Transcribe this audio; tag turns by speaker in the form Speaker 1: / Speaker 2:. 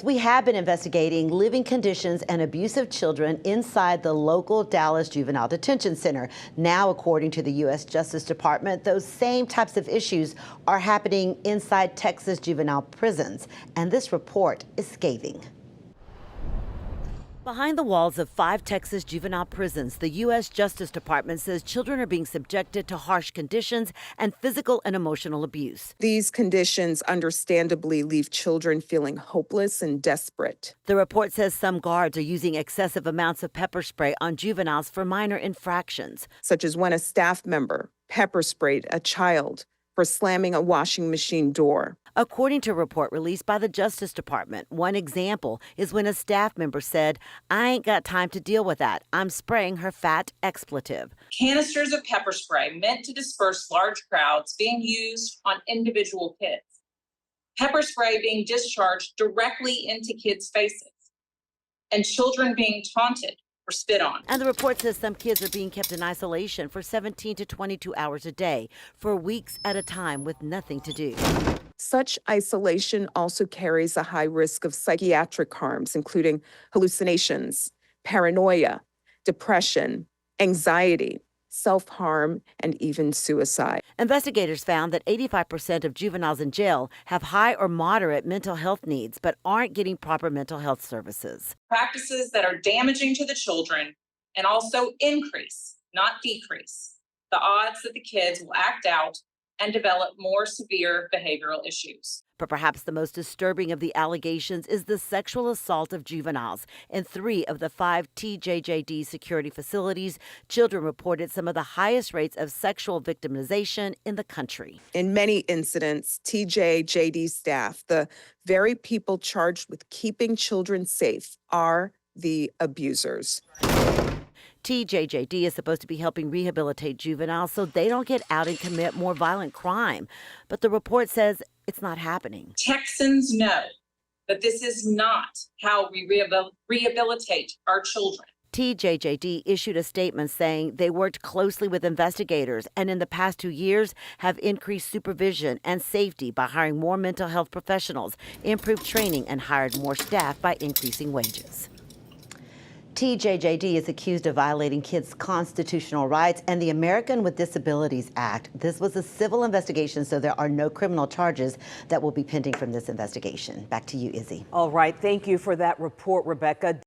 Speaker 1: We have been investigating living conditions and abuse of children inside the local Dallas Juvenile Detention Center. Now, according to the U.S. Justice Department, those same types of issues are happening inside Texas juvenile prisons. And this report is scathing. Behind the walls of 5 Texas juvenile prisons, the U.S. Justice Department says children are being subjected to harsh conditions and physical and emotional abuse.
Speaker 2: These conditions understandably leave children feeling hopeless and desperate.
Speaker 1: The report says some guards are using excessive amounts of pepper spray on juveniles for minor infractions,
Speaker 2: such as when a staff member pepper sprayed a child for slamming a washing machine door.
Speaker 1: According to a report released by the Justice Department, one example is when a staff member said, "I ain't got time to deal with that. I'm spraying her fat expletive."
Speaker 3: Canisters of pepper spray meant to disperse large crowds being used on individual kids. Pepper spray being discharged directly into kids' faces, and children being taunted or spit on.
Speaker 1: And the report says some kids are being kept in isolation for 17 to 22 hours a day for weeks at a time with nothing to do.
Speaker 2: Such isolation also carries a high risk of psychiatric harms, including hallucinations, paranoia, depression, anxiety, self-harm, and even suicide.
Speaker 1: Investigators found that 85% of juveniles in jail have high or moderate mental health needs but aren't getting proper mental health services.
Speaker 3: Practices that are damaging to the children and also increase, not decrease, the odds that the kids will act out and develop more severe behavioral issues.
Speaker 1: But perhaps the most disturbing of the allegations is the sexual assault of juveniles. In 3 of the 5 TJJD security facilities, children reported some of the highest rates of sexual victimization in the country.
Speaker 2: In many incidents, TJJD staff, the very people charged with keeping children safe, are the abusers.
Speaker 1: TJJD is supposed to be helping rehabilitate juveniles so they don't get out and commit more violent crime. But the report says it's not happening.
Speaker 3: Texans know that this is not how we rehabilitate our children.
Speaker 1: TJJD issued a statement saying they worked closely with investigators and in the past 2 years have increased supervision and safety by hiring more mental health professionals, improved training, and hired more staff by increasing wages. TJJD is accused of violating kids' constitutional rights and the American with Disabilities Act. This was a civil investigation, so there are no criminal charges that will be pending from this investigation. Back to you, Izzy.
Speaker 4: All right. Thank you for that report, Rebecca.